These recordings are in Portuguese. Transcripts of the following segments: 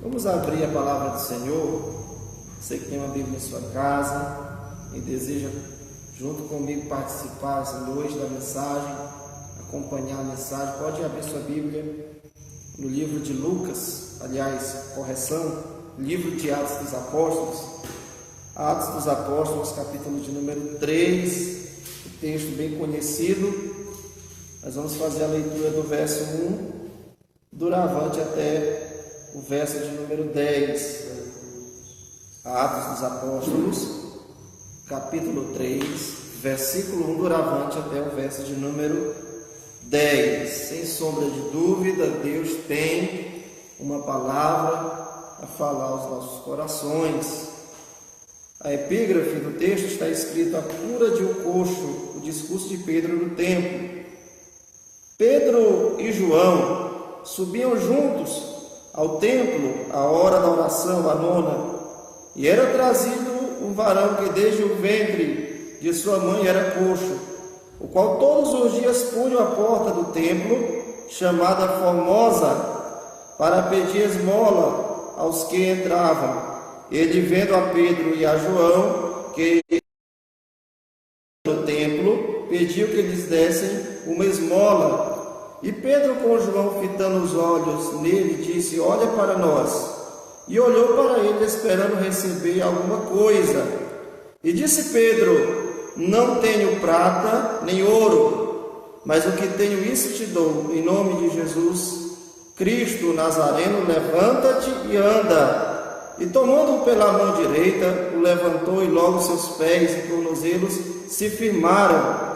Vamos abrir a palavra do Senhor. Você que tem uma Bíblia em sua casa e deseja, junto comigo, participar essa noite da mensagem, acompanhar a mensagem, pode abrir sua Bíblia no livro de Lucas, aliás, correção, livro de Atos dos Apóstolos, capítulo de número 3, um texto bem conhecido. Nós vamos fazer a leitura do verso 1, doravante até o verso de número 10. Atos dos Apóstolos, capítulo 3, versículo 1, doravante até o verso de número 10. Sem sombra de dúvida, Deus tem uma palavra a falar aos nossos corações. A epígrafe do texto está escrito: a cura de um coxo, o discurso de Pedro no templo. Pedro e João subiam juntos ao templo à hora da oração, a nona, e era trazido um varão que desde o ventre de sua mãe era coxo, o qual todos os dias punha à porta do templo, chamada Formosa, para pedir esmola aos que entravam. Ele, vendo a Pedro e a João que no templo, pediu que lhes dessem uma esmola. E Pedro, com João fitando os olhos nele, disse: olha para nós. E olhou para ele, esperando receber alguma coisa. E disse Pedro: não tenho prata nem ouro, mas o que tenho, isso te dou. Em nome de Jesus Cristo Nazareno, levanta-te e anda. E tomando-o pela mão direita, o levantou, e logo seus pés e tornozelos se firmaram.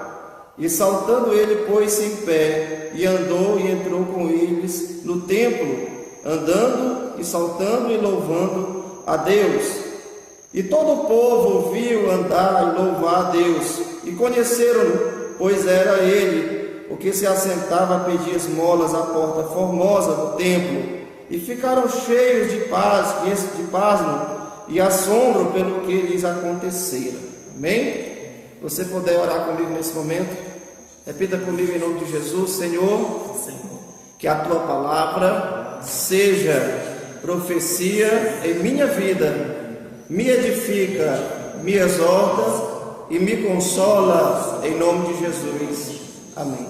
E saltando ele, pôs-se em pé, e andou e entrou com eles no templo, andando e saltando e louvando a Deus. E todo o povo ouviu andar e louvar a Deus, e conheceram-no, pois era ele o que se assentava a pedir esmolas à porta formosa do templo, e ficaram cheios de pasmo e assombro pelo que lhes acontecera. Amém? Você puder orar comigo nesse momento, repita comigo em nome de Jesus: Senhor, que a tua palavra seja profecia em minha vida, me edifica, me exorta e me consola em nome de Jesus. Amém.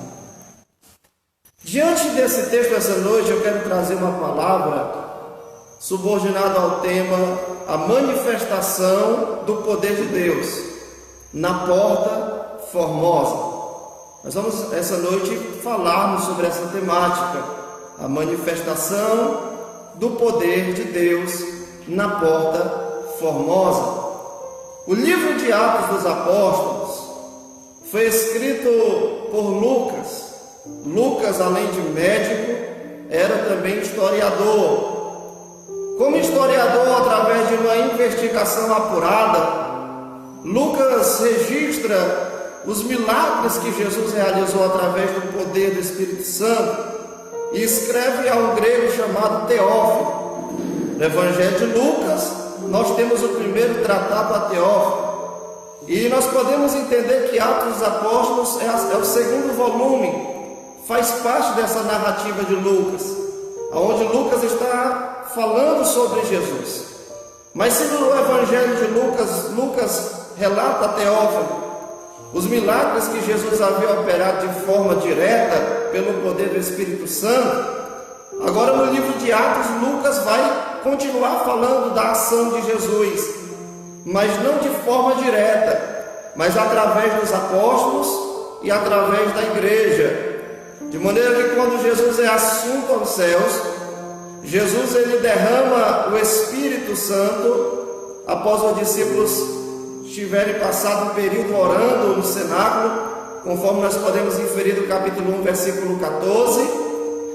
Diante desse texto essa noite, eu quero trazer uma palavra subordinada ao tema: a manifestação do poder de Deus na porta formosa. Nós vamos essa noite falarmos sobre essa temática, a manifestação do poder de Deus na porta formosa. O livro de Atos dos Apóstolos foi escrito por Lucas. Lucas, além de médico, era também historiador. Como historiador, através de uma investigação apurada, Lucas registra os milagres que Jesus realizou através do poder do Espírito Santo e escreve a um grego chamado Teófilo. No Evangelho de Lucas, nós temos o primeiro tratado a Teófilo, e nós podemos entender que Atos dos Apóstolos é o segundo volume, faz parte dessa narrativa de Lucas, onde Lucas está falando sobre Jesus. Mas se no Evangelho de Lucas relata a Teófilo os milagres que Jesus havia operado de forma direta pelo poder do Espírito Santo, agora no livro de Atos, Lucas vai continuar falando da ação de Jesus, mas não de forma direta, mas através dos apóstolos e através da igreja. De maneira que quando Jesus é assunto aos céus, Jesus ele derrama o Espírito Santo após os discípulos tiverem passado um período orando no cenáculo, conforme nós podemos inferir do capítulo 1, versículo 14.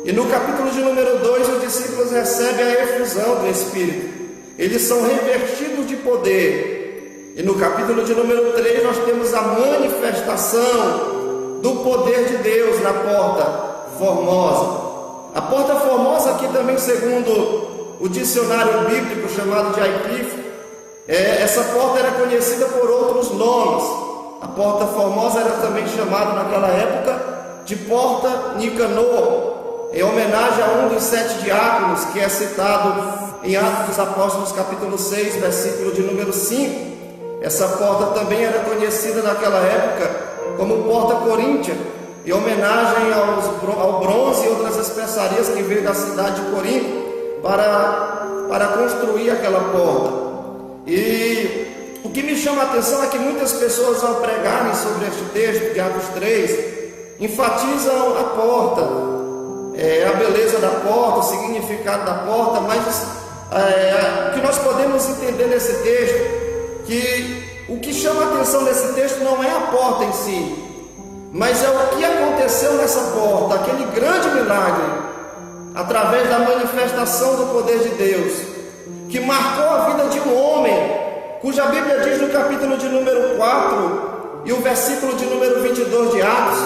E no capítulo de número 2, os discípulos recebem a efusão do Espírito. Eles são revestidos de poder. E no capítulo de número 3, nós temos a manifestação do poder de Deus na porta formosa. A porta formosa aqui também, segundo o dicionário bíblico chamado de Wycliffe, essa porta era conhecida por outros nomes. A porta formosa era também chamada naquela época de porta Nicanor. em homenagem a um dos 7 diáconos, que é citado em Atos dos Apóstolos, capítulo 6, versículo de número 5. Essa porta também era conhecida naquela época como Porta Coríntia, em homenagem ao bronze e outras especiarias que veio da cidade de Corinto para construir aquela porta. E o que me chama a atenção é que muitas pessoas, ao pregarem sobre este texto de Atos 3, enfatizam a porta, a beleza da porta, o significado da porta, mas o que nós podemos entender nesse texto, que o que chama a atenção nesse texto não é a porta em si, mas é o que aconteceu nessa porta, aquele grande milagre, através da manifestação do poder de Deus, que marcou a vida de um homem, cuja Bíblia diz no capítulo de número 4 e o versículo de número 22 de Atos,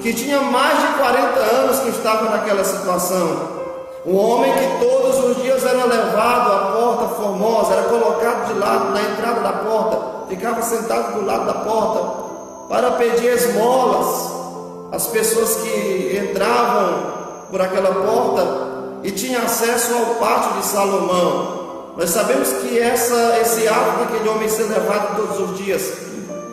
que tinha mais de 40 anos que estava naquela situação. Um homem que todos os dias era levado à porta formosa, era colocado de lado na entrada da porta, ficava sentado do lado da porta para pedir esmolas às pessoas que entravam por aquela porta e tinham acesso ao pátio de Salomão. Nós sabemos que esse ato daquele homem ser levado todos os dias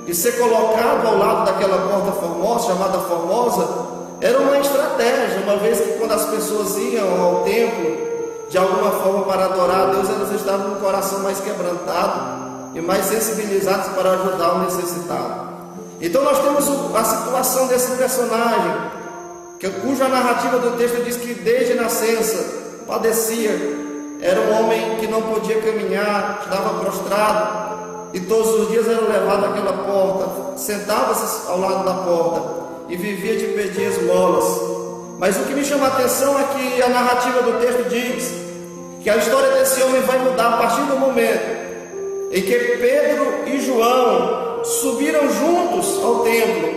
e ser colocado ao lado daquela porta formosa, chamada Formosa, era uma estratégia, uma vez que quando as pessoas iam ao templo, de alguma forma para adorar a Deus, elas estavam com o coração mais quebrantado e mais sensibilizados para ajudar o necessitado. Então nós temos a situação desse personagem, cuja narrativa do texto diz que desde nascença padecia, era um homem que não podia caminhar, estava prostrado, e todos os dias era levado àquela porta, sentava-se ao lado da porta e vivia de pedir esmolas. Mas o que me chama a atenção é que a narrativa do texto diz que a história desse homem vai mudar a partir do momento em que Pedro e João subiram juntos ao templo,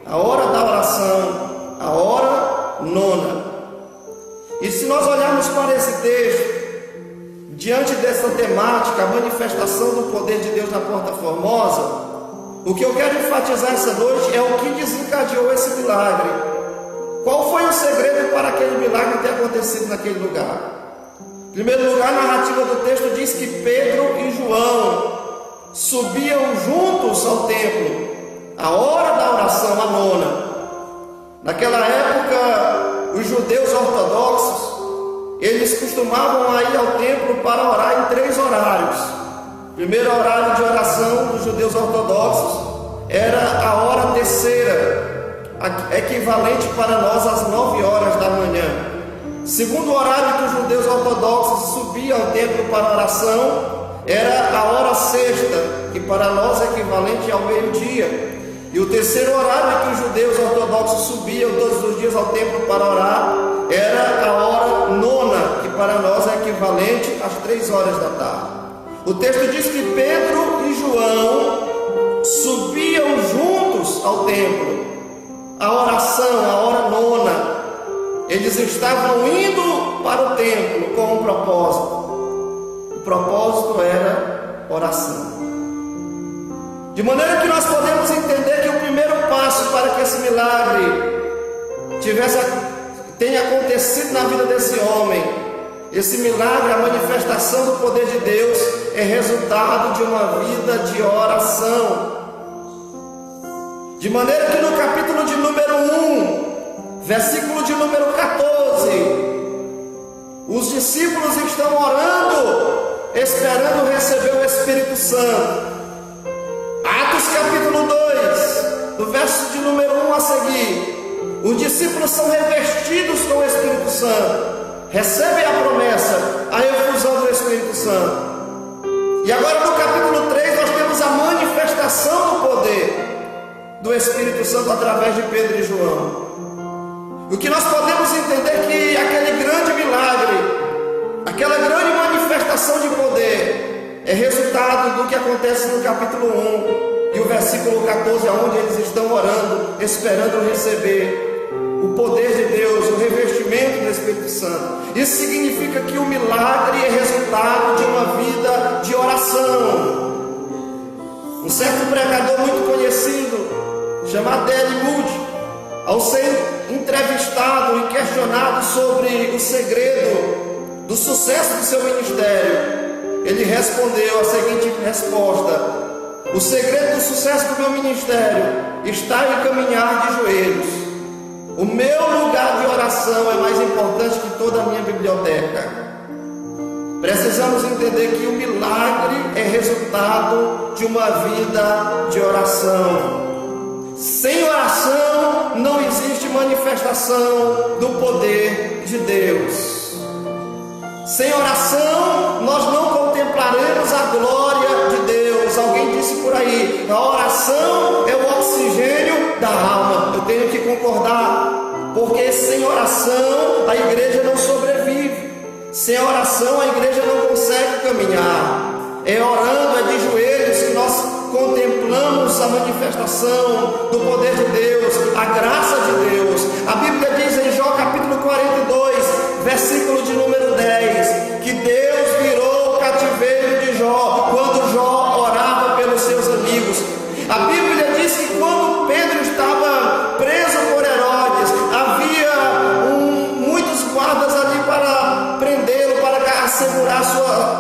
a hora da oração, a hora nona. E se nós olharmos para esse texto, diante dessa temática, a manifestação do poder de Deus na Porta Formosa, o que eu quero enfatizar essa noite é o que desencadeou esse milagre. Qual foi o segredo para aquele milagre ter acontecido naquele lugar? Em primeiro lugar, a narrativa do texto diz que Pedro e João subiam juntos ao templo, a hora da oração, a nona. Naquela época, os judeus ortodoxos, eles costumavam ir ao templo para orar em 3 horários. O primeiro horário de oração dos judeus ortodoxos era a hora terceira, equivalente para nós às 9 horas da manhã. Segundo horário que os judeus ortodoxos subiam ao templo para oração era a hora sexta, que para nós é equivalente ao meio-dia. E o terceiro horário que os judeus ortodoxos subiam todos os dias ao templo para orar era a hora nona, que para nós é equivalente às 3 horas da tarde. O texto diz que Pedro e João subiam juntos ao templo, a oração, a hora nona. Eles estavam indo para o templo com um propósito. O propósito era oração. De maneira que nós podemos entender que o primeiro passo para que esse milagre tenha acontecido na vida desse homem, esse milagre, a manifestação do poder de Deus, é resultado de uma vida de oração. De maneira que no capítulo de número 1, versículo de número 14, os discípulos estão orando, esperando receber o Espírito Santo. Atos capítulo 2, do verso de número 1 a seguir, os discípulos são revestidos com o Espírito Santo, recebem a promessa, a efusão do Espírito Santo. E agora no capítulo 3 nós temos a manifestação do poder do Espírito Santo através de Pedro e João. O que nós podemos entender é que aquele grande milagre, aquela grande manifestação de poder é resultado do que acontece no capítulo 1 e o versículo 14, onde eles estão orando, esperando receber o poder de Deus, o revestimento do Espírito Santo. Isso significa que o milagre é resultado de uma vida de oração. Um certo pregador muito conhecido, chamado D.L. Moody, ao ser entrevistado e questionado sobre o segredo do sucesso do seu ministério, ele respondeu a seguinte resposta: o segredo do sucesso do meu ministério está em caminhar de joelhos. O meu lugar de oração é mais importante que toda a minha biblioteca. Precisamos entender que o milagre é resultado de uma vida de oração. Sem oração não existe manifestação do poder de Deus. Sem oração nós não contemplaremos a glória de Deus. Alguém disse por aí: a oração é o oxigênio da alma. Eu tenho que concordar, porque sem oração a igreja não sobrevive. Sem oração a igreja não consegue caminhar. É orando, é de joelhos que nós contemplamos a manifestação do poder de Deus, a graça de Deus. A Bíblia diz em Jó capítulo 42, versículo de número 10, que Deus virou o cativeiro de Jó quando Jó orava pelos seus amigos. A Bíblia diz que quando Pedro estava preso por Herodes, havia muitos guardas ali para prendê-lo, para assegurar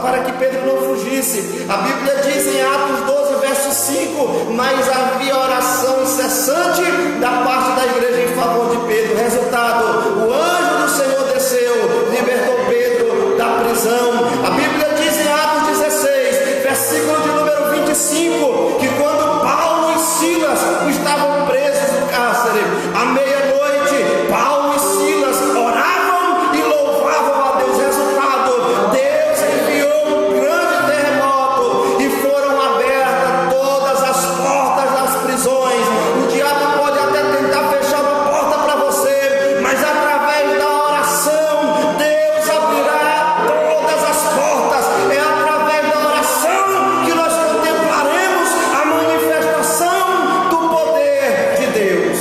para que Pedro não fugisse. A Bíblia diz em Atos 12, verso 5, mas havia oração incessante da parte da igreja em favor de Pedro. Resultado: o anjo do Senhor desceu, libertou Pedro da prisão. A Bíblia diz em Atos 16, versículo de número 25, que quando Paulo e Silas estavam presos no cárcere, à meia-noite, Paulo e Silas oravam e louvavam a Deus. Resultado: Deus enviou um grande terremoto e foram abertas todas as portas das prisões. O diabo pode até tentar fechar uma porta para você, mas através da oração Deus abrirá todas as portas. É através da oração que nós contemplaremos a manifestação do poder de Deus.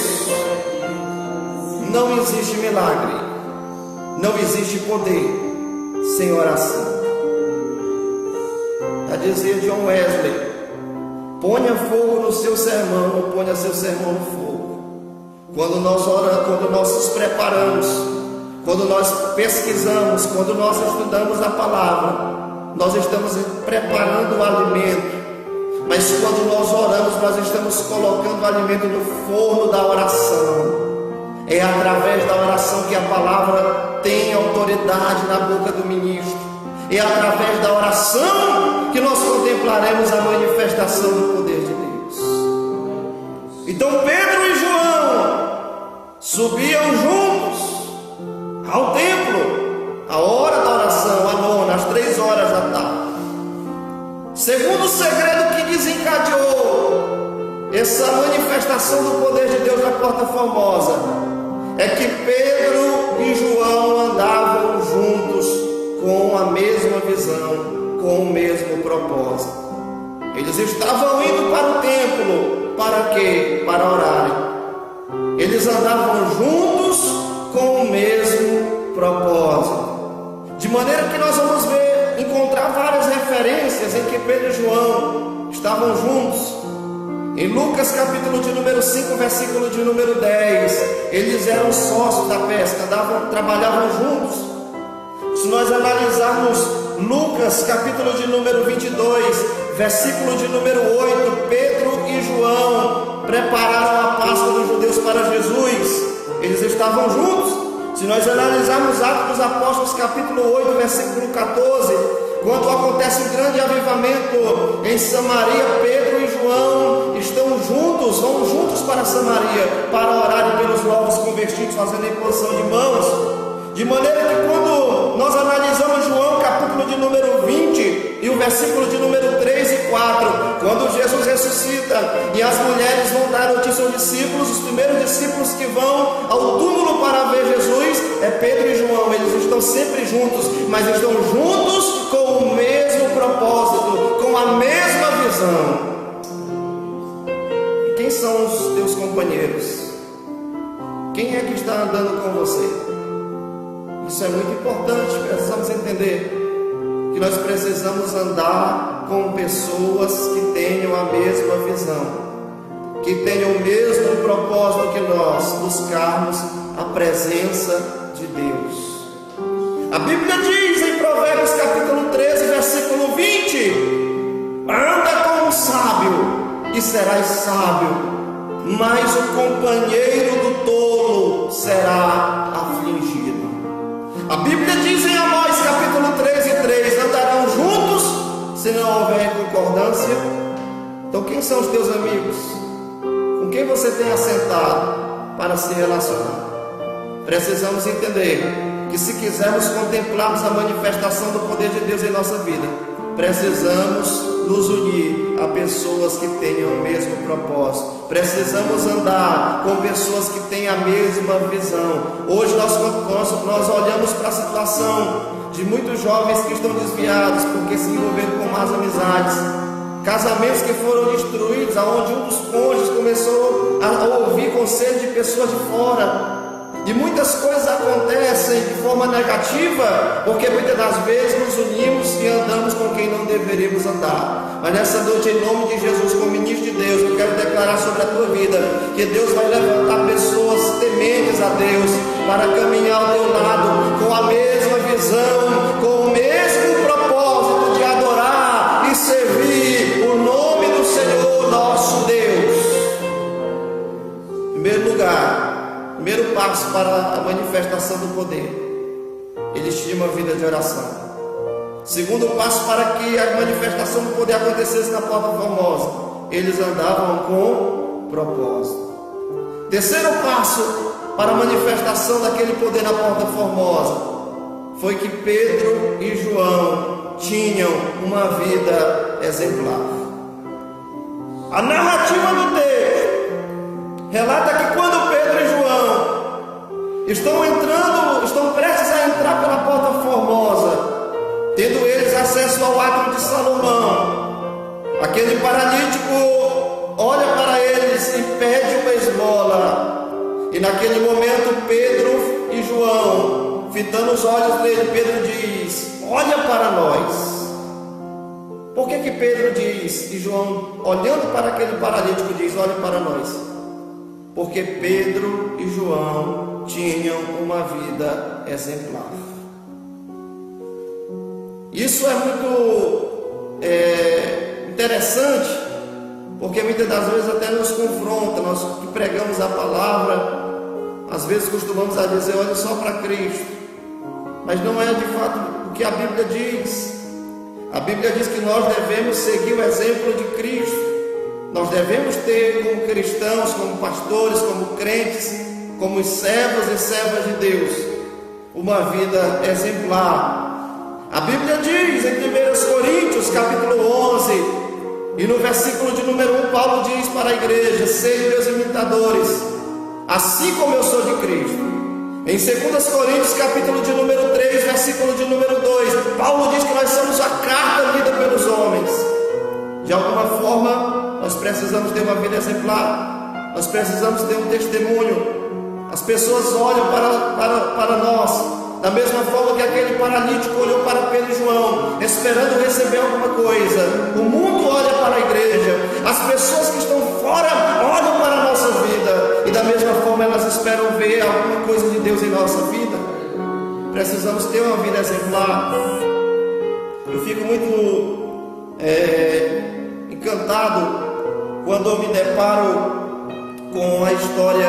Não existe milagre, não existe poder sem oração. Já dizia John Wesley: ponha fogo no seu sermão, ou ponha seu sermão no fogo. Quando nós oramos, quando nós nos preparamos, quando nós pesquisamos, quando nós estudamos a palavra, nós estamos preparando o alimento. Mas quando nós oramos, nós estamos colocando o alimento no forno da oração. É através da oração que a palavra tem autoridade na boca do ministro. É através da oração que nós contemplaremos a manifestação do poder de Deus. Então Pedro e João subiam juntos ao templo, a hora da oração, a nona, às 3 horas da tarde. Segundo o segredo que desencadeou essa manifestação do poder de Deus na Porta Formosa, é que Pedro e João andavam juntos com a mesma visão, com o mesmo propósito. Eles estavam indo para o templo, para quê? Para orarem. Eles andavam juntos com o mesmo propósito. De maneira que nós vamos encontrar várias referências em que Pedro e João estavam juntos. Em Lucas capítulo de número 5, versículo de número 10, eles eram sócios da pesca, trabalhavam juntos. Se nós analisarmos Lucas capítulo de número 22, versículo de número 8, Pedro e João prepararam a Páscoa dos judeus para Jesus. Eles estavam juntos. Se nós analisarmos Atos dos Apóstolos capítulo 8, versículo 14, quando acontece um grande avivamento em Samaria, Pedro e João estão juntos, vão juntos para Samaria para orarem pelos novos convertidos, fazendo a imposição de mãos. De maneira que quando nós analisamos João capítulo de número 20 e o versículo de número 3 e 4, quando Jesus ressuscita e as mulheres vão dar notícia aos discípulos, os primeiros discípulos que vão ao túmulo para ver Jesus é Pedro e João. Eles estão sempre juntos, mas estão juntos com o mesmo propósito, com a mesma visão. E quem são os teus companheiros? Quem é que está andando com você? Isso é muito importante. Precisamos entender que nós precisamos andar com pessoas que tenham a mesma visão, que tenham o mesmo propósito que nós, buscarmos a presença de Deus. A Bíblia diz em Provérbios capítulo 13, versículo 20: anda como sábio e serás sábio, mas o companheiro do tolo será afligido. A Bíblia diz em Amós capítulo 13, 3: andarão juntos se não houver concordância. Então quem são os teus amigos? Com quem você tem assentado para se relacionar? Precisamos entender que se quisermos contemplarmos a manifestação do poder de Deus em nossa vida, precisamos nos unir a pessoas que tenham o mesmo propósito. Precisamos andar com pessoas que têm a mesma visão. Hoje nós olhamos para a situação de muitos jovens que estão desviados porque se envolveram com más amizades, casamentos que foram destruídos, aonde um dos cônjuges começou a ouvir conselhos de pessoas de fora. E muitas coisas acontecem de forma negativa, porque muitas das vezes nos unimos e andamos com quem não deveríamos andar. Mas nessa noite, em nome de Jesus, como ministro de Deus, eu quero declarar sobre a tua vida que Deus vai levantar pessoas tementes a Deus para caminhar ao teu lado com a mesma visão, com o mesmo propósito de adorar e servir o nome do Senhor nosso Deus. Em primeiro lugar, primeiro passo para a manifestação do poder, eles tinham uma vida de oração. Segundo passo para que a manifestação do poder acontecesse na Porta Formosa, eles andavam com propósito. Terceiro passo para a manifestação daquele poder na Porta Formosa foi que Pedro e João tinham uma vida exemplar. A narrativa do texto relata que quando Pedro e João estão prestes a entrar pela Porta Formosa, tendo eles acesso ao átrio de Salomão, aquele paralítico olha para eles e pede uma esmola. E naquele momento Pedro e João, fitando os olhos dele, Pedro diz: olha para nós. Por que Pedro diz e João, olhando para aquele paralítico, diz: olha para nós? Porque Pedro e João tinham uma vida exemplar. Isso é muito interessante, porque muitas das vezes até nos confronta. Nós que pregamos a palavra, às vezes costumamos a dizer: olha só para Cristo, mas não é de fato o que a Bíblia diz. A Bíblia diz que nós devemos seguir o exemplo de Cristo. Nós devemos ter como cristãos, como pastores, como crentes, como servos e servas de Deus, uma vida exemplar. A Bíblia diz em 1 Coríntios capítulo 11 e no versículo de número 1, Paulo diz para a igreja: sejam meus imitadores, assim como eu sou de Cristo. Em 2 Coríntios capítulo de número 3, versículo de número 2, Paulo diz que nós somos a carta lida pelos homens. De alguma forma, nós precisamos ter uma vida exemplar, nós precisamos ter um testemunho. As pessoas olham para nós da mesma forma que aquele paralítico olhou para Pedro e João, esperando receber alguma coisa. O mundo olha para a igreja, as pessoas que estão fora olham para a nossa vida, e da mesma forma elas esperam ver alguma coisa de Deus em nossa vida. Precisamos ter uma vida exemplar. Eu fico muito encantado quando eu me deparo com a história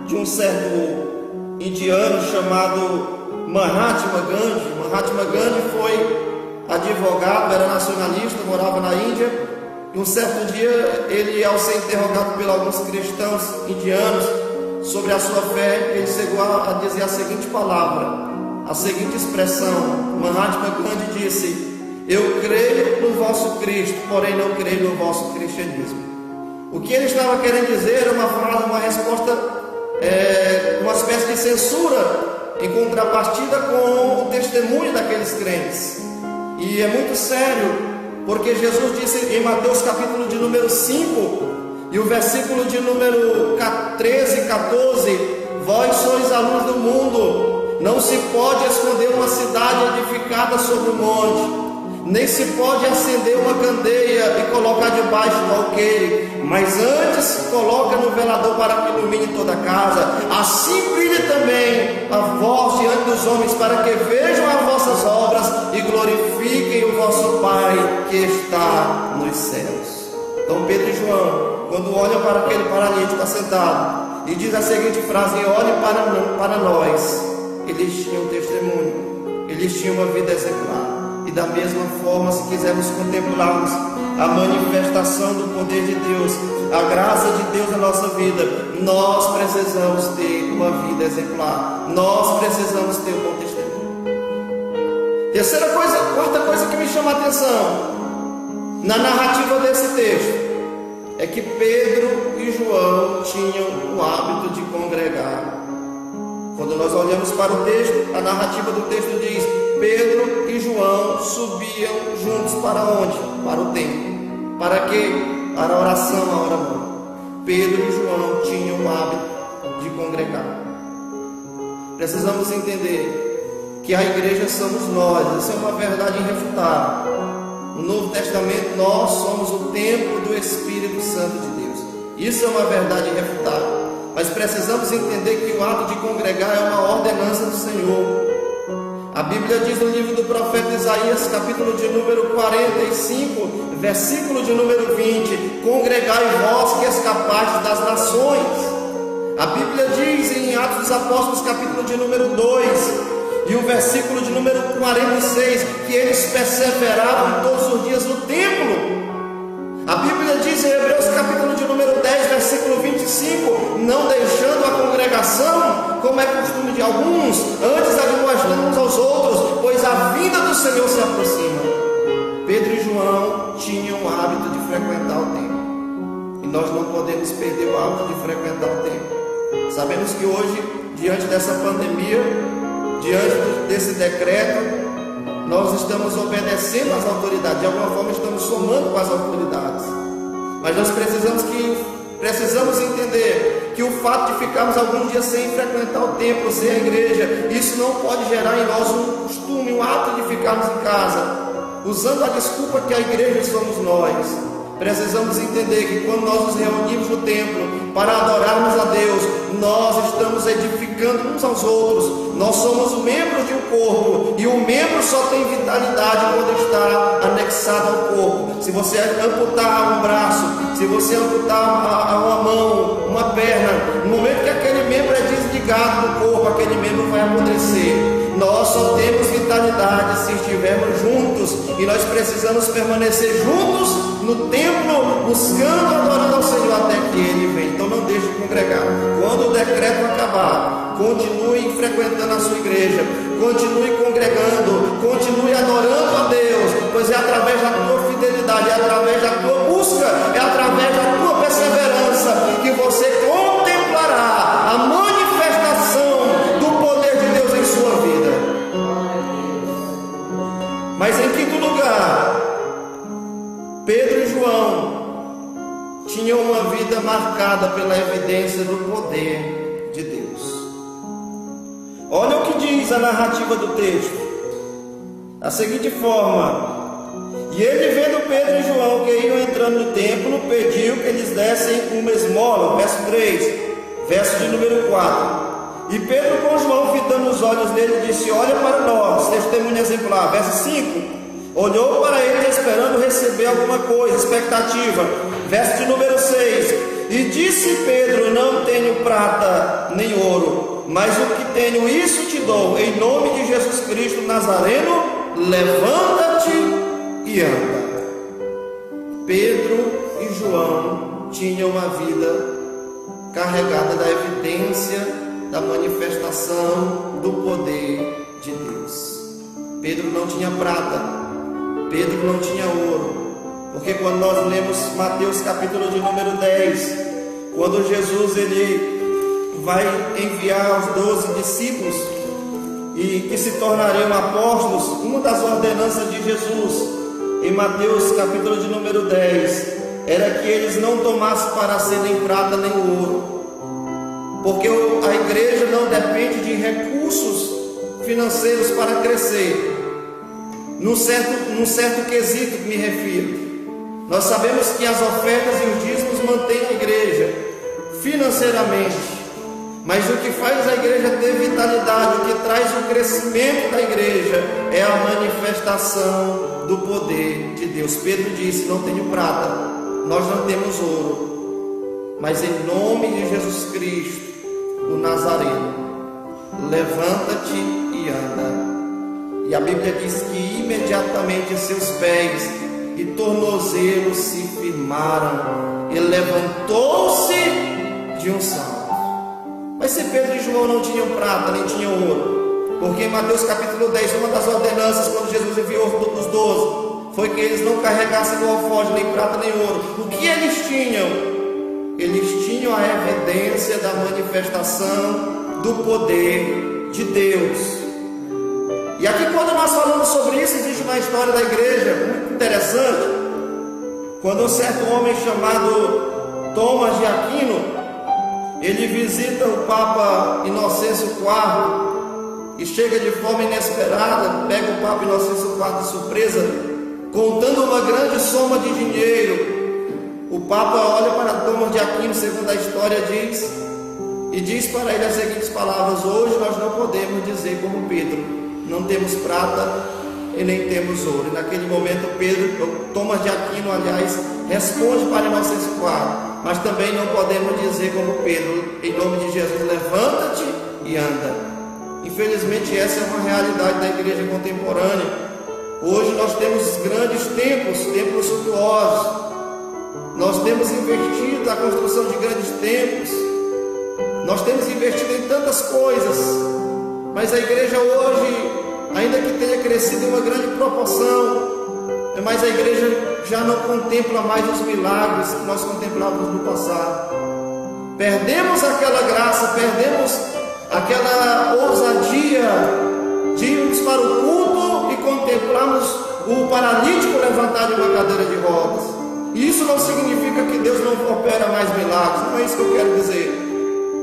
de um certo indiano chamado Mahatma Gandhi. Mahatma Gandhi foi advogado, era nacionalista, morava na Índia, e um certo dia ele, ao ser interrogado por alguns cristãos indianos sobre a sua fé, ele chegou a dizer a seguinte palavra, a seguinte expressão. Mahatma Gandhi disse: eu creio no vosso Cristo, porém não creio no vosso cristianismo. O que ele estava querendo dizer era uma frase, uma resposta, uma espécie de censura, em contrapartida com o testemunho daqueles crentes. E é muito sério, porque Jesus disse em Mateus capítulo de número 5 e o versículo de número 13 e 14: vós sois a luz do mundo, não se pode esconder uma cidade edificada sobre o monte. nem se pode acender uma candeia e colocar debaixo do alqueire, mas antes se coloca no velador para que ilumine toda a casa. Assim brilhe também a voz diante dos homens, para que vejam as vossas obras e glorifiquem o vosso Pai que está nos céus. Então Pedro e João, quando olham para aquele paralítico assentado, e diz a seguinte frase: olhe para nós, eles tinham testemunho, eles tinham uma vida exemplar. E da mesma forma, se quisermos contemplarmos a manifestação do poder de Deus, a graça de Deus na nossa vida, nós precisamos ter uma vida exemplar, nós precisamos ter um bom testemunho. Quarta coisa que me chama a atenção na narrativa desse texto é que Pedro e João tinham o hábito de congregar. Quando nós olhamos para o texto, a narrativa do texto diz: Pedro e João subiam juntos para onde? Para o templo. Para quê? Para a oração, a oração. Pedro e João tinham o hábito de congregar. Precisamos entender que a igreja somos nós. Isso é uma verdade irrefutável. No Novo Testamento, nós somos o templo do Espírito Santo de Deus. Isso é uma verdade irrefutável. Mas precisamos entender que o ato de congregar é uma ordenança do Senhor. A Bíblia diz no livro do profeta Isaías, capítulo de número 45, versículo de número 20: congregai vós que escapastes das nações. A Bíblia diz em Atos dos Apóstolos, capítulo de número 2, e o versículo de número 46, que eles perseveravam todos os dias no templo. A Bíblia diz em Hebreus, capítulo de número 10, versículo 25: não deixando a congregação, como é costume de alguns, antes admoestando uns aos outros, pois a vinda do Senhor se aproxima. Pedro e João tinham o hábito de frequentar o templo, e nós não podemos perder o hábito de frequentar o templo. Sabemos que hoje, diante dessa pandemia, diante desse decreto, nós estamos obedecendo às autoridades, de alguma forma estamos somando com as autoridades. Mas nós precisamos entender que o fato de ficarmos algum dia sem frequentar o templo, sem a igreja, isso não pode gerar em nós um costume, um ato de ficarmos em casa, usando a desculpa que a igreja somos nós. Precisamos entender que quando nós nos reunimos no templo para adorarmos a Deus, nós estamos edificando uns aos outros. Nós somos membros de um corpo, e o membro só tem vitalidade quando está anexado ao corpo. Se você amputar um braço, se você amputar uma mão, uma perna, no momento que aquele membro é desligado do corpo, aquele membro vai apodrecer. Nós só temos vitalidade se estivermos juntos, e nós precisamos permanecer juntos no templo, buscando, adorando ao Senhor até que Ele venha. Então não deixe de congregar. Quando o decreto acabar, continue frequentando a sua igreja, continue congregando, continue adorando a Deus, pois é através da tua fidelidade, é através da tua busca, é através da tua perseverança que você contemplará a manifestação do poder de Deus em sua vida. Mas em quinto lugar, Pedro e João tinham uma vida marcada pela evidência do poder de Deus. Olha o que diz a narrativa do texto, da seguinte forma: e ele, vendo Pedro e João que iam entrando no templo, pediu que eles dessem uma esmola. Verso 3, verso de número 4. E Pedro, com João fitando os olhos dele, disse: olha para nós, testemunho exemplar. Verso 5, olhou para ele esperando receber alguma coisa, expectativa. Verso de número 6, e disse Pedro: não tenho prata nem ouro, mas o que tenho, isso te dou. Em nome de Jesus Cristo Nazareno, levanta-te e anda. Pedro e João tinham uma vida carregada da evidência da manifestação do poder de Deus. Pedro não tinha prata, Pedro não tinha ouro, porque quando nós lemos Mateus capítulo de número 10, quando Jesus ele vai enviar os 12 discípulos e que se tornariam apóstolos, uma das ordenanças de Jesus em Mateus capítulo de número 10 era que eles não tomassem para si nem prata nem ouro, porque a igreja não depende de recursos financeiros para crescer. num certo quesito que me refiro. Nós sabemos que as ofertas e os dízimos mantêm a igreja financeiramente, mas o que faz a igreja ter vitalidade, o que traz o crescimento da igreja, é a manifestação do poder de Deus. Pedro disse: não tenho prata, nós não temos ouro, mas em nome de Jesus Cristo, o Nazareno, levanta-te e anda. E a Bíblia diz que imediatamente seus pés e tornozelos se firmaram, e levantou-se de um salto. Mas se Pedro e João não tinham prata, nem tinham ouro, porque em Mateus capítulo 10, uma das ordenanças, quando Jesus enviou os 12, foi que eles não carregassem no alforje nem prata nem ouro. O que eles tinham? Eles tinham a evidência da manifestação do poder de Deus. E aqui, quando nós falamos sobre isso, existe uma história da igreja muito interessante. Quando um certo homem chamado Thomas de Aquino, ele visita o Papa Inocêncio IV e chega de forma inesperada, pega o Papa Inocêncio IV de surpresa, contando uma grande soma de dinheiro. O Papa olha para Thomas de Aquino, segundo a história diz, e diz para ele as seguintes palavras: hoje nós não podemos dizer como Pedro, não temos prata e nem temos ouro. E naquele momento Thomas de Aquino, aliás, responde para Inocêncio IV: mas também não podemos dizer como Pedro, em nome de Jesus, levanta-te e anda. Infelizmente essa é uma realidade da igreja contemporânea. Hoje nós temos grandes templos suntuosos, nós temos investido na construção de grandes templos, nós temos investido em tantas coisas, mas a igreja hoje, ainda que tenha crescido em uma grande proporção, mas a igreja já não contempla mais os milagres que nós contemplávamos no passado. Perdemos aquela graça, perdemos aquela ousadia de irmos para o culto e contemplarmos o paralítico levantar de uma cadeira de rodas. E isso não significa que Deus não opera mais milagres, não é isso que eu quero dizer.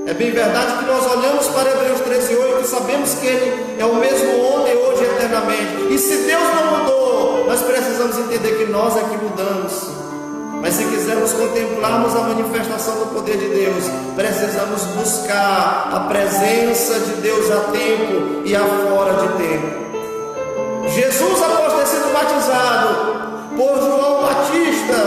É bem verdade que nós olhamos para Hebreus 13:8 e sabemos que Ele é o mesmo ontem, hoje e eternamente. E se Deus não mudou, nós precisamos entender que nós é que mudamos. Mas se quisermos contemplarmos a manifestação do poder de Deus, precisamos buscar a presença de Deus a tempo e a fora de tempo. Jesus, após ter sido batizado por João Batista,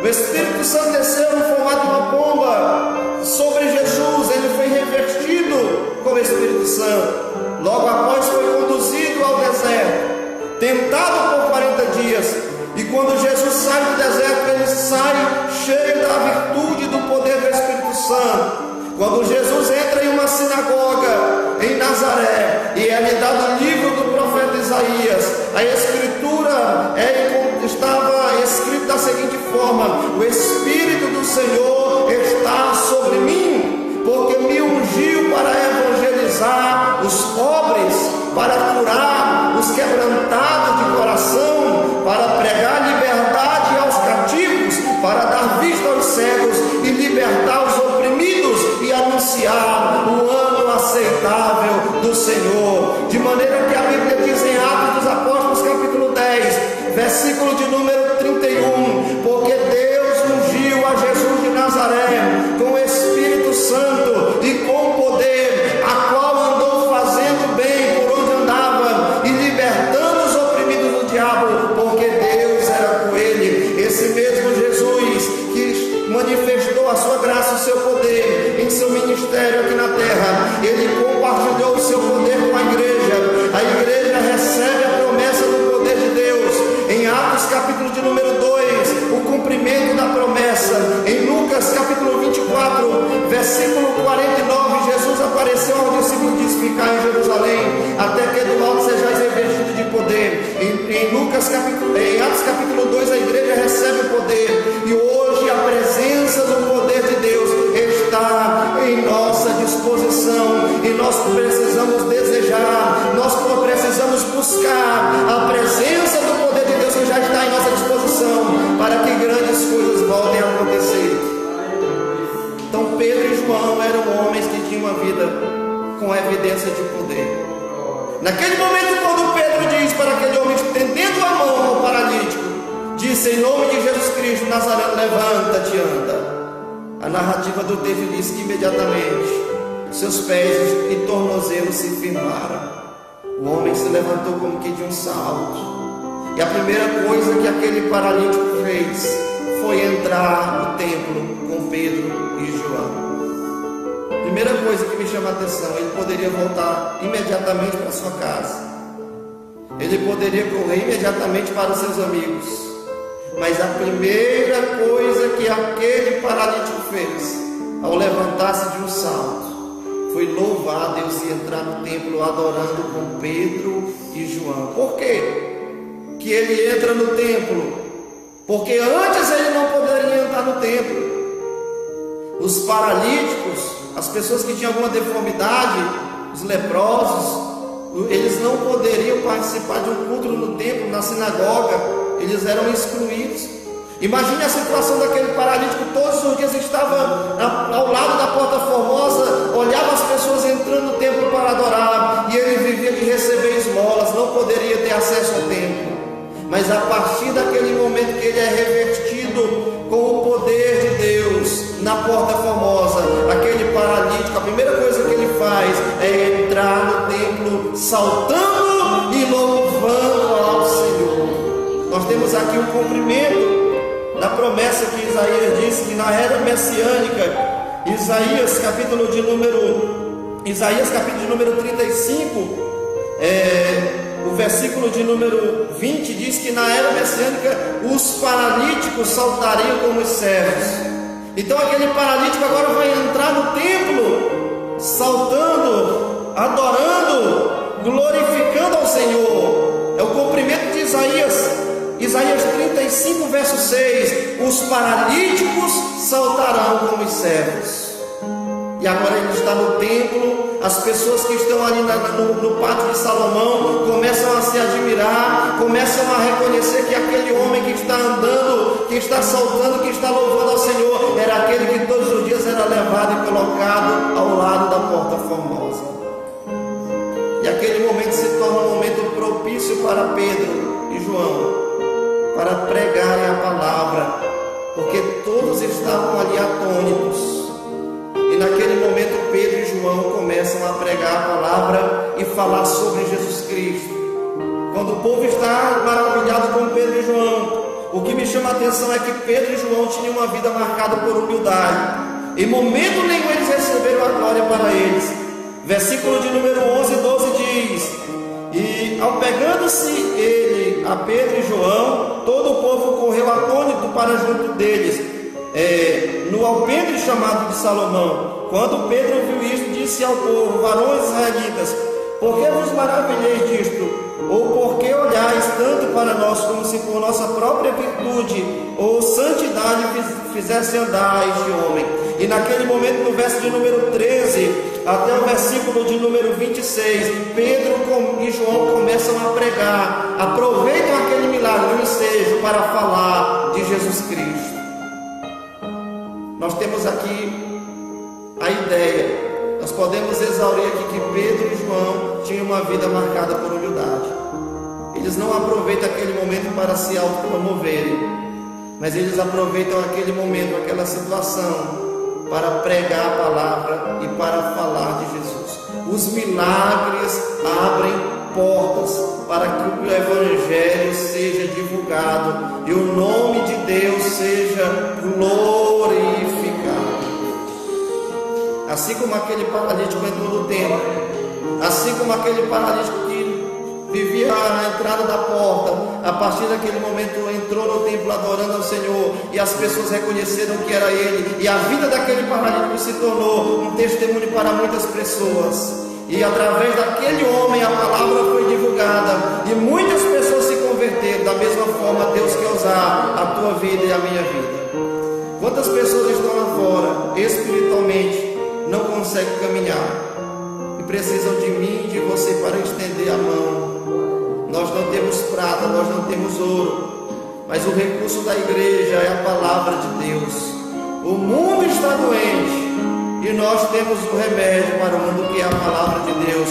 o Espírito Santo desceu no formato de uma pomba sobre Jesus, ele foi revestido com o Espírito Santo. Logo após foi conduzido ao deserto, tentado por 40 dias. E quando Jesus sai do deserto, ele sai cheio da virtude do poder do Espírito Santo. Quando Jesus entra em uma sinagoga em Nazaré e é-lhe dado o livro do profeta Isaías, a escritura estava escrito da seguinte forma: o Espírito do Senhor está sobre mim, porque me ungiu para evangelizar os pobres, para curar os quebrantados de coração, para pregar liberdade aos cativos, para dar vista aos cegos e libertar os oprimidos e anunciar o ano aceitável do Senhor. De maneira que a Bíblia diz em Atos dos Apóstolos capítulo 10, versículo de número 31, porque Deus ungiu a Jesus de Nazaré com o Espírito Santo e com poder, a qual andou fazendo bem por onde andava e libertando os oprimidos do diabo, porque Deus era com ele. Esse mesmo Jesus que manifestou a sua graça, o seu poder em seu ministério aqui na terra, ele compartilhou o seu poder com a igreja. A igreja recebe a promessa do poder de Deus em Atos capítulo de número 2, o cumprimento da promessa. Em Lucas capítulo 24, versículo 49, Jesus apareceu aos discípulos e disse: ficai em Jerusalém, até que do alto sejais revestidos de poder. Em Atos capítulo 2, a igreja recebe o poder, e hoje a presença do poder de Deus está em nossa disposição, e nós precisamos desejar, nós precisamos buscar a presença do poder de Deus que já está em nossa disposição, para que grandes coisas voltem a acontecer. Então Pedro e João eram homens que tinham uma vida com evidência de poder. Naquele momento, quando Pedro diz para aquele homem, estendendo a mão ao paralítico, disse: em nome de Jesus Cristo Nazareno, levanta-te e anda. A narrativa do texto diz que imediatamente seus pés e tornozelos se firmaram. O homem se levantou como que de um salto. E a primeira coisa que aquele paralítico fez foi entrar no templo com Pedro e João. Primeira coisa que me chama a atenção: ele poderia voltar imediatamente para sua casa, ele poderia correr imediatamente para os seus amigos, mas a primeira coisa que aquele paralítico fez, ao levantar-se de um salto, foi louvar a Deus e entrar no templo adorando com Pedro e João. Por quê que ele entra no templo? Porque antes ele não poderia entrar no templo. Os paralíticos, as pessoas que tinham alguma deformidade, os leprosos, eles não poderiam participar de um culto no templo, na sinagoga. Eles eram excluídos. Imagine a situação daquele paralítico. Todos os dias estava ao lado da Porta Formosa, olhava as pessoas entrando no templo para adorar, e ele vivia de receber esmolas, não poderia ter acesso ao templo. Mas a partir daquele momento que ele é revestido com o poder de Deus na Porta Formosa, aquele paralítico, a primeira coisa que ele faz é entrar no templo saltando e louvando ao Senhor. Nós temos aqui o cumprimento da promessa que Isaías disse que na era messiânica, Isaías capítulo de número 35, o versículo de número 20 diz que na era messiânica os paralíticos saltariam como os servos. Então aquele paralítico agora vai entrar no templo saltando, adorando, glorificando ao Senhor. É o cumprimento de Isaías 35 verso 6: os paralíticos saltarão como os servos. E agora ele está no templo. As pessoas que estão ali no pátio de Salomão começam a se admirar, começam a reconhecer que aquele homem que está andando, que está saltando, que está louvando ao Senhor, era aquele que todos os dias era levado e colocado ao lado da Porta Formosa. E aquele momento se torna um momento propício para Pedro e João, para pregarem a palavra, porque todos estavam ali atônitos. E naquele momento Pedro e João começam a pregar a palavra e falar sobre Jesus Cristo. Quando o povo está maravilhado com Pedro e João, o que me chama a atenção é que Pedro e João tinham uma vida marcada por humildade. Em momento nenhum eles receberam a glória para eles. Versículo de número 11 e 12 diz: e ao pegando-se ele a Pedro e João, todo o povo correu atônito para junto deles, no alpendre chamado de Salomão. Quando Pedro ouviu isto, disse ao povo: varões israelitas, por que vos maravilheis disto? Ou por que olhais tanto para nós, como se por nossa própria virtude ou santidade fizesse andar este homem? E naquele momento, no verso de número 13 até o versículo de número 26, Pedro e João começam a pregar, aproveitam aquele milagre, o ensejo, para falar de Jesus Cristo. Nós temos aqui a ideia, nós podemos exaurir aqui que Pedro e João tinham uma vida marcada por humildade. Eles não aproveitam aquele momento para se autopromoverem, mas eles aproveitam aquele momento, aquela situação, para pregar a palavra e para falar de Jesus. Os milagres abrem portas para que o Evangelho seja divulgado e o nome de Deus seja glorificado. Assim como aquele paralítico entrou no templo, assim como aquele paralítico que vivia na entrada da porta, a partir daquele momento entrou no templo adorando ao Senhor, e as pessoas reconheceram que era ele, e a vida daquele paralítico se tornou um testemunho para muitas pessoas, e através daquele homem a palavra foi divulgada, e muitas pessoas se converteram. Da mesma forma, Deus quer usar a tua vida e a minha vida. Quantas pessoas estão lá fora, espiritualmente, não conseguem caminhar, e precisam de mim e de você para estender a mão. Nós não temos prata, nós não temos ouro, mas o recurso da igreja é a palavra de Deus. O mundo está doente e nós temos o remédio para o mundo, que é a palavra de Deus.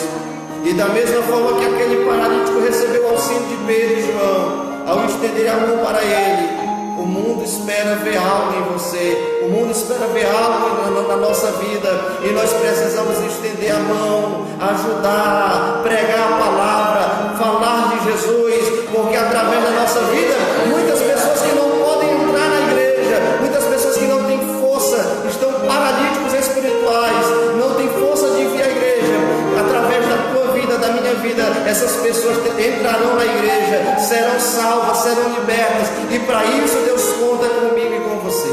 E da mesma forma que aquele paralítico recebeu o auxílio de Pedro e João, ao estender a mão para ele, o mundo espera ver algo em você, o mundo espera ver algo na nossa vida, e nós precisamos estender a mão, ajudar, pregar a palavra, falar de Jesus, porque através da nossa vida, muitas pessoas que não podem entrar na igreja, muitas pessoas que não têm força, estão paralíticos espirituais, não têm força de vir à igreja. Através da tua vida, da minha vida, essas pessoas entrarão na igreja, serão salvas, serão libertas, e para isso Deus conta comigo e com você.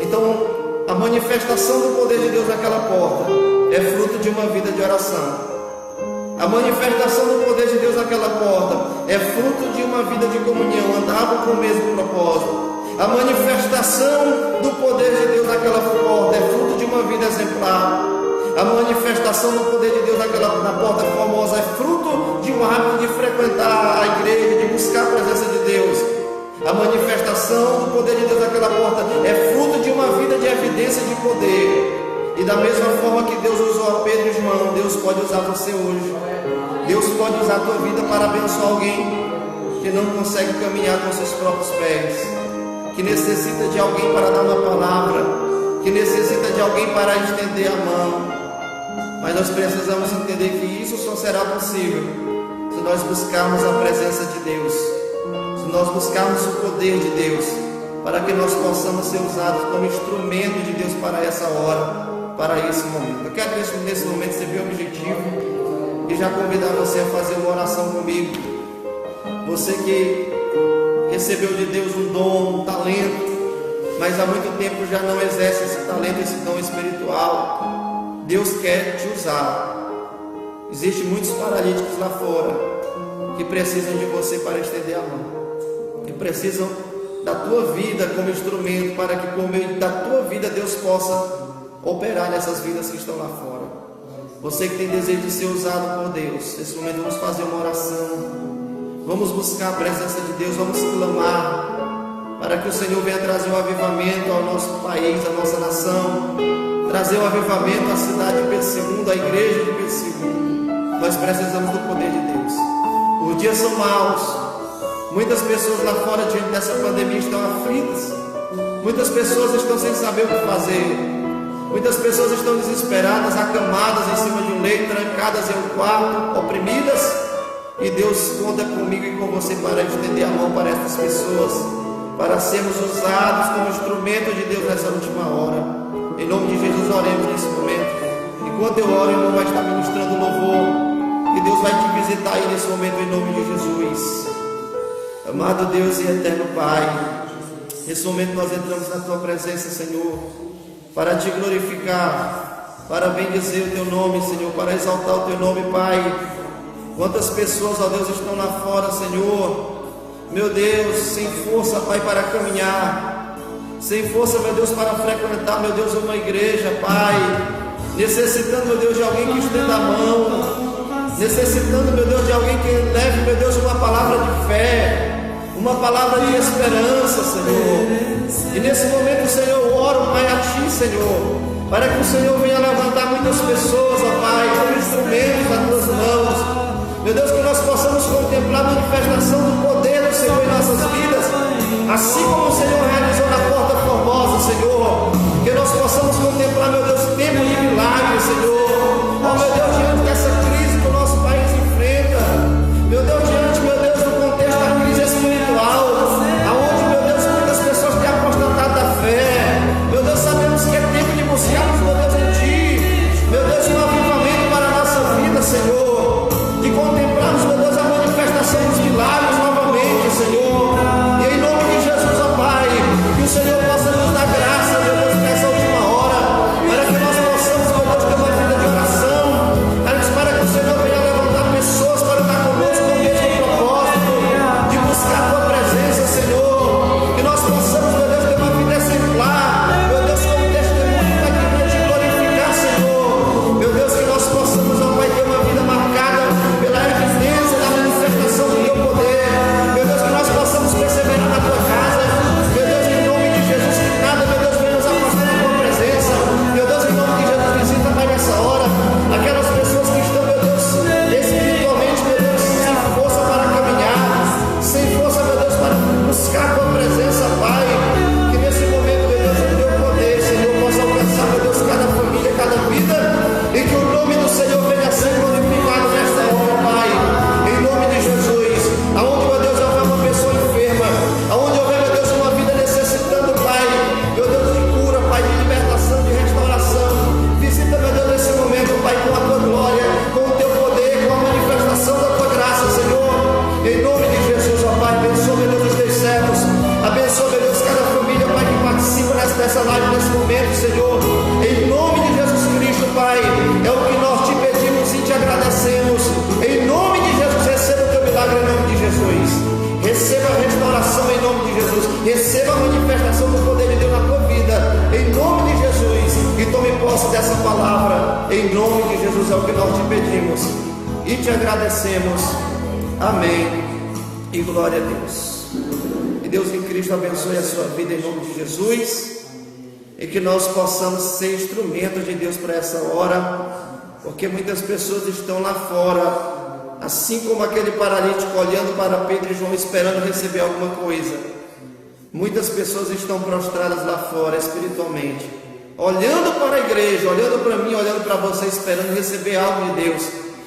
Então, a manifestação do poder de Deus naquela porta é fruto de uma vida de oração. A manifestação do poder de Deus naquela porta é fruto de uma vida de comunhão, andavam com o mesmo propósito. A manifestação do poder de Deus naquela porta é fruto de uma vida exemplar. A manifestação do poder de Deus na porta formosa é fruto de um hábito de frequentar a igreja, de buscar a presença de Deus. A manifestação do poder de Deus naquela porta é fruto de uma vida de evidência de poder. E da mesma forma que Deus usou a Pedro e João, Deus pode usar você hoje. Deus pode usar a tua vida para abençoar alguém que não consegue caminhar com seus próprios pés, que necessita de alguém para dar uma palavra, que necessita de alguém para estender a mão. Mas nós precisamos entender que isso só será possível se nós buscarmos a presença de Deus, se nós buscarmos o poder de Deus, para que nós possamos ser usados como instrumento de Deus para essa hora, para esse momento. Eu quero nesse momento ser bem objetivo e já convidar você a fazer uma oração comigo. Você que recebeu de Deus um dom, um talento, mas há muito tempo já não exerce esse talento, esse dom espiritual. Deus quer te usar. Existem muitos paralíticos lá fora que precisam de você para estender a mão, que precisam da tua vida como instrumento, para que por meio da tua vida Deus possa operar nessas vidas que estão lá fora. Você que tem desejo de ser usado por Deus, nesse momento vamos fazer uma oração, vamos buscar a presença de Deus, vamos clamar para que o Senhor venha trazer um avivamento ao nosso país, à nossa nação, trazer um avivamento à cidade de Pedro II, à igreja de Pedro II. Nós precisamos do poder de Deus. Os dias são maus, muitas pessoas lá fora diante dessa pandemia estão aflitas, muitas pessoas estão sem saber o que fazer, muitas pessoas estão desesperadas, acamadas em cima de um leito, trancadas em um quarto, oprimidas. E Deus conta comigo e com você para estender a mão para essas pessoas, para sermos usados como instrumento de Deus nessa última hora. Em nome de Jesus, oremos nesse momento. Enquanto eu oro, o irmão vai estar ministrando louvor, e Deus vai te visitar aí nesse momento, em nome de Jesus. Amado Deus e eterno Pai, nesse momento nós entramos na Tua presença, Senhor, para Te glorificar, para bendizer o Teu nome, Senhor, para exaltar o Teu nome, Pai. Quantas pessoas, ó Deus, estão lá fora, Senhor, meu Deus, sem força, Pai, para caminhar, sem força, meu Deus, para frequentar, meu Deus, uma igreja, Pai, necessitando, meu Deus, de alguém que estenda a mão, necessitando, meu Deus, de alguém que leve, meu Deus, uma palavra de fé, uma palavra de esperança, Senhor. E nesse momento, Senhor, eu oro, Pai, a Ti, Senhor, para que o Senhor venha levantar muitas pessoas, ó Pai, como instrumentos nas Tuas mãos. Meu Deus, que nós possamos contemplar a manifestação do poder do Senhor em nossas vidas, assim como o Senhor realizou na porta formosa, Senhor. Que nós possamos contemplar, meu Deus, tempo de milagre, Senhor. Ó, meu Deus, diante dessa crise que o nosso país enfrenta, meu Deus, diante, meu Deus, do contexto da crise espiritual, aonde, meu Deus, muitas pessoas têm apostatado da fé. Meu Deus, sabemos que é tempo de buscarmos, meu Deus, em Ti, meu Deus, um avivamento para a nossa vida, Senhor. De contemplarmos, meu Deus, a manifestação dos milagres novamente. nome de Jesus. Receba a manifestação do poder de Deus na tua vida, em nome de Jesus, e tome posse dessa palavra, em nome de Jesus. É o que nós te pedimos e te agradecemos. Amém e glória a Deus. Que Deus em Cristo abençoe a sua vida em nome de Jesus, e que nós possamos ser instrumentos de Deus para essa hora, porque muitas pessoas estão lá fora, assim como aquele paralítico olhando para Pedro e João esperando receber alguma coisa. Muitas pessoas estão prostradas lá fora espiritualmente, olhando para a igreja, olhando para mim, olhando para você, esperando receber algo de Deus,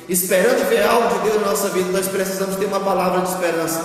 esperando ver algo de Deus na nossa vida. Nós precisamos ter uma palavra de esperança.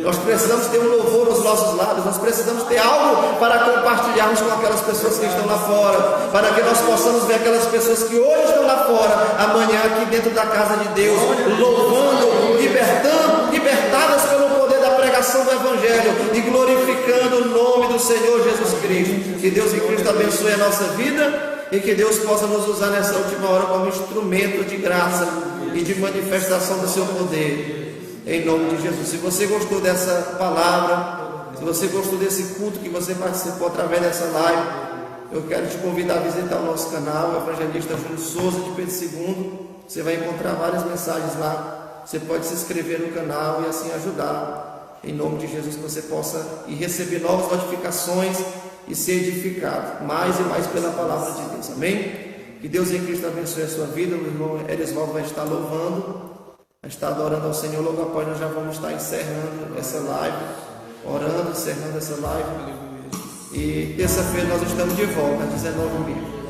Nós precisamos ter um louvor nos nossos lábios. Nós precisamos ter algo para compartilharmos com aquelas pessoas que estão lá fora, para que nós possamos ver aquelas pessoas que hoje estão lá fora, amanhã aqui dentro da casa de Deus, louvando, libertadas pelo poder da pregação do Evangelho e glorificando o nome do Senhor Jesus Cristo. Que Deus em Cristo abençoe a nossa vida e que Deus possa nos usar nessa última hora como instrumento de graça e de manifestação do seu poder, em nome de Jesus. Se você gostou dessa palavra, se você gostou desse culto que você participou através dessa live, eu quero te convidar a visitar o nosso canal, o Evangelista Júlio Souza de Pedro II. Você vai encontrar várias mensagens lá. Você pode se inscrever no canal e assim ajudar, em nome de Jesus, que você possa ir receber novas notificações e ser edificado mais e mais pela palavra de Deus. Amém? Que Deus em Cristo abençoe a sua vida. O irmão Erisvaldo vai estar louvando, vai estar adorando ao Senhor. Logo após nós já vamos estar encerrando essa live, orando, encerrando essa live. E terça-feira nós estamos de volta às 19h30.